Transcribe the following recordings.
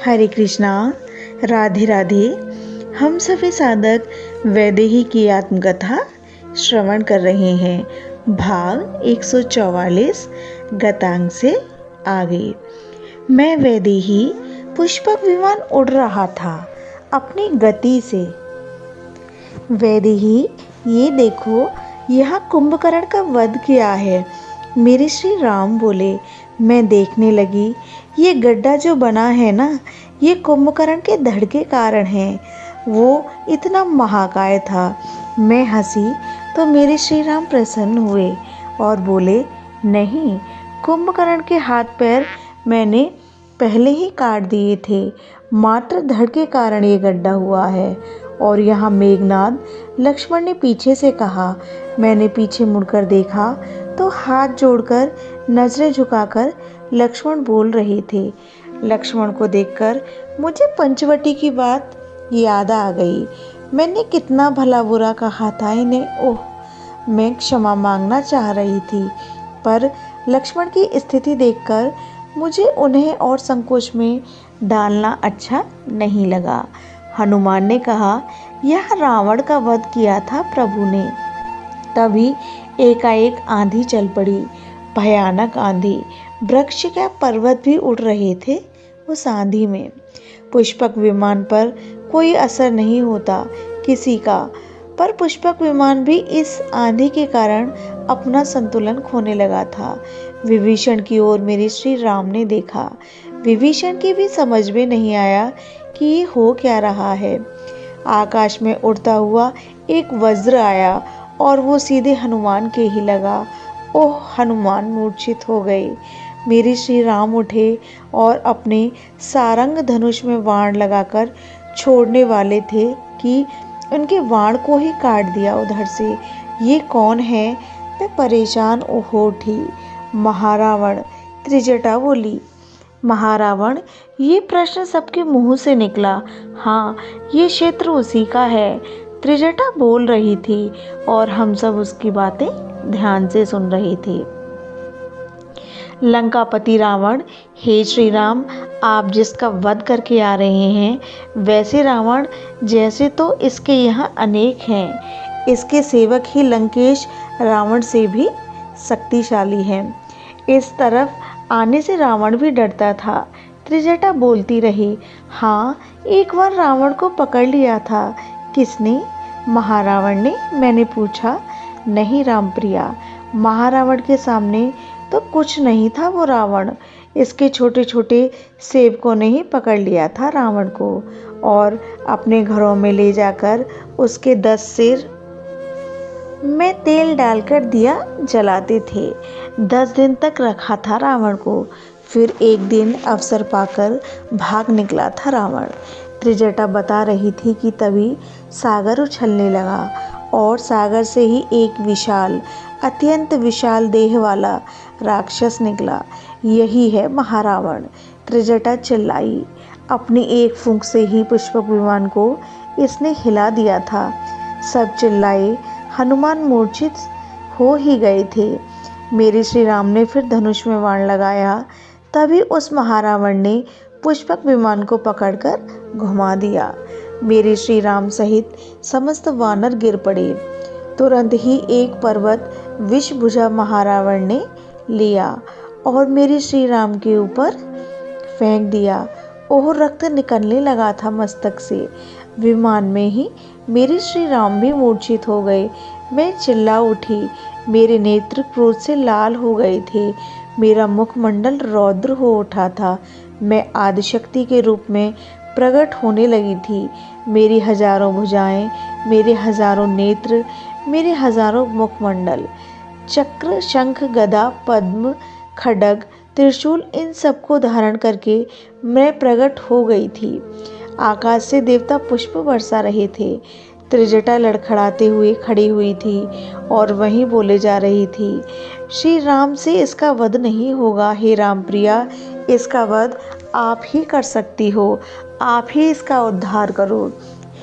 हरे कृष्णा, राधे राधे। हम सभी साधक वैदेही की आत्मकथा श्रवण कर रहे हैं। भाग 144 गतांग से आगे। मैं वैदेही पुष्पक विमान उड़ रहा था अपनी गति से। वैदेही, ये देखो, यहाँ कुंभकर्ण का वध किया है, मेरे श्री राम बोले। मैं देखने लगी, ये गड्ढा जो बना है ना, ये कुंभकर्ण के धड़ के कारण है। वो इतना महाकाय था। मैं हंसी तो मेरे श्री राम प्रसन्न हुए और बोले, नहीं, कुंभकर्ण के हाथ पैर मैंने पहले ही काट दिए थे, मात्र धड़ के कारण ये गड्ढा हुआ है। और यहाँ मेघनाद लक्ष्मण ने पीछे से कहा। मैंने पीछे मुड़कर देखा तो हाथ जोड़कर नजरें झुकाकर लक्ष्मण बोल रहे थे। लक्ष्मण को देखकर मुझे पंचवटी की बात याद आ गई। मैंने कितना भला बुरा कहा था इन्हें। ओह, मैं क्षमा मांगना चाह रही थी, पर लक्ष्मण की स्थिति देखकर मुझे उन्हें और संकोच में डालना अच्छा नहीं लगा। हनुमान ने कहा, यह रावण का वध किया था प्रभु ने। तभी एकाएक आंधी चल पड़ी, भयानक आंधी। वृक्ष क्या पर्वत भी उड़ रहे थे उस आंधी में। पुष्पक विमान पर कोई असर नहीं होता किसी का, पर पुष्पक विमान भी इस आंधी के कारण अपना संतुलन खोने लगा था। विभीषण की ओर मेरे श्री राम ने देखा। विभीषण की भी समझ में नहीं आया कि ये हो क्या रहा है। आकाश में उड़ता हुआ एक वज्र आया और वो सीधे हनुमान के ही लगा। ओह, हनुमान मूर्छित हो गए। मेरे श्री राम उठे और अपने सारंग धनुष में बाण लगाकर छोड़ने वाले थे कि उनके बाण को ही काट दिया उधर से। ये कौन है? मैं परेशान हो उठी। महारावण, त्रिजटा बोली। महारावण, ये प्रश्न सबके मुंह से निकला। हाँ, ये क्षेत्र उसी का है, त्रिजटा बोल रही थी और हम सब उसकी बातें ध्यान से सुन रहे थे। लंकापति रावण, हे श्री राम, आप जिसका वध करके आ रहे हैं, वैसे रावण जैसे तो इसके यहाँ अनेक हैं। इसके सेवक ही लंकेश रावण से भी शक्तिशाली हैं। इस तरफ आने से रावण भी डरता था। त्रिजटा बोलती रही। हाँ, एक बार रावण को पकड़ लिया था। किसने? महारावण ने, मैंने पूछा। नहीं रामप्रिया, महारावण के सामने तो कुछ नहीं था वो रावण। इसके छोटे छोटे सेवकों ने ही पकड़ लिया था रावण को और अपने घरों में ले जाकर उसके 10 सिर में तेल डालकर दिया जलाते थे। 10 दिन तक रखा था रावण को। फिर एक दिन अवसर पाकर भाग निकला था रावण। त्रिजटा बता रही थी कि तभी सागर उछलने लगा और सागर से ही एक विशाल, अत्यंत विशाल देह वाला राक्षस निकला। यही है महारावण। त्रिजटा चिल्लाई। अपनी एक फूंक से ही पुष्पक विमान को इसने हिला दिया था। सब चिल्लाए। हनुमान मूर्छित हो ही गए थे। मेरे श्री राम ने फिर धनुष में बाण लगाया। तभी उस महारावण ने पुष्पक विमान को पकड़कर घुमा दिया। मेरे श्री राम सहित समस्त वानर गिर पड़े। तुरंत ही एक पर्वत विषभुजा महारावण ने लिया और मेरे श्री राम के ऊपर फेंक दिया। ओह, रक्त निकलने लगा था मस्तक से। विमान में ही मेरे श्री राम भी मूर्छित हो गए। मैं चिल्ला उठी। मेरे नेत्र क्रोध से लाल हो गए थे। मेरा मुखमंडल रौद्र हो उठा था। मैं आदिशक्ति के रूप में प्रकट होने लगी थी। मेरी हजारों भुजाएं, मेरे हजारों नेत्र, मेरे हजारों मुखमंडल, चक्र, शंख, गदा, पद्म, खड्ग, त्रिशूल, इन सबको धारण करके मैं प्रकट हो गई थी। आकाश से देवता पुष्प बरसा रहे थे। त्रिजटा लड़खड़ाते हुए खड़ी हुई थी और वहीं बोले जा रही थी, श्री राम से इसका वध नहीं होगा। हे राम प्रिया, इसका वध आप ही कर सकती हो। आप ही इसका उद्धार करो।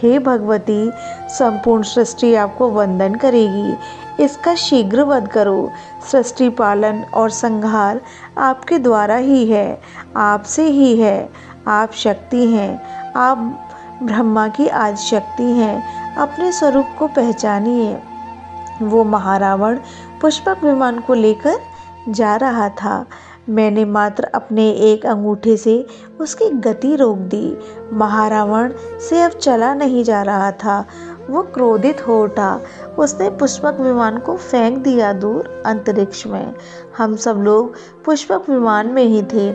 हे भगवती, संपूर्ण सृष्टि आपको वंदन करेगी। इसका शीघ्र वध करो। सृष्टि पालन और संहार आपके द्वारा ही है, आपसे ही है। आप शक्ति हैं, आप ब्रह्मा की आदि शक्ति हैं, अपने स्वरूप को पहचानिए। वो महारावण पुष्पक विमान को लेकर जा रहा था। मैंने मात्र अपने एक अंगूठे से उसकी गति रोक दी। महारावण से अब चला नहीं जा रहा था। वो क्रोधित हो उठा। उसने पुष्पक विमान को फेंक दिया दूर अंतरिक्ष में। हम सब लोग पुष्पक विमान में ही थे,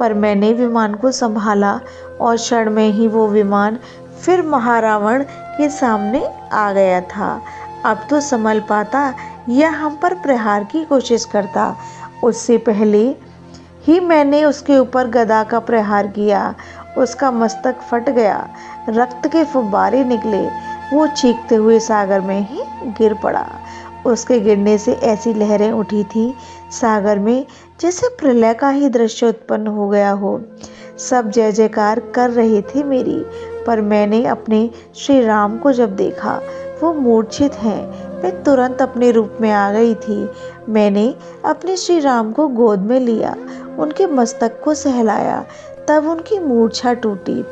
पर मैंने विमान को संभाला और क्षण में ही वो विमान फिर महारावण के सामने आ गया था। अब तो संभल पाता या हम पर प्रहार की कोशिश करता। उससे पहले ही मैंने उसके ऊपर गदा का प्रहार किया। उसका मस्तक फट गया, रक्त के फुब्बारे निकले। वो चीखते हुए सागर में ही गिर पड़ा। उसके गिरने से ऐसी लहरें उठी थी सागर में जैसे प्रलय का ही दृश्य उत्पन्न हो गया हो। सब जय जयकार कर रहे थे मेरी, पर मैंने अपने श्री राम को जब देखा, वो मूर्छित हैं। मैं तुरंत अपने रूप में आ गई थी। मैंने अपने श्री राम को गोद में लिया, उनके मस्तक को सहलाया, तब उनकी मूर्छा टूटी।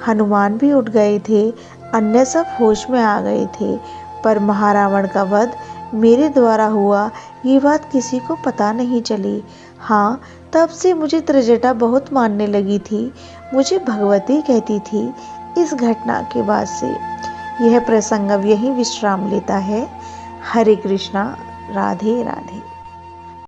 हनुमान भी उठ गए थे, अन्य सब होश में आ गए थे, पर महारावण का वध मेरे द्वारा हुआ ये बात किसी को पता नहीं चली। हाँ, तब से मुझे त्रिजटा बहुत मानने लगी थी। मुझे भगवती कहती थी। इस घटना के बाद से यह प्रसंग अब यहीं विश्राम लेता है। हरे कृष्णा, राधे राधे।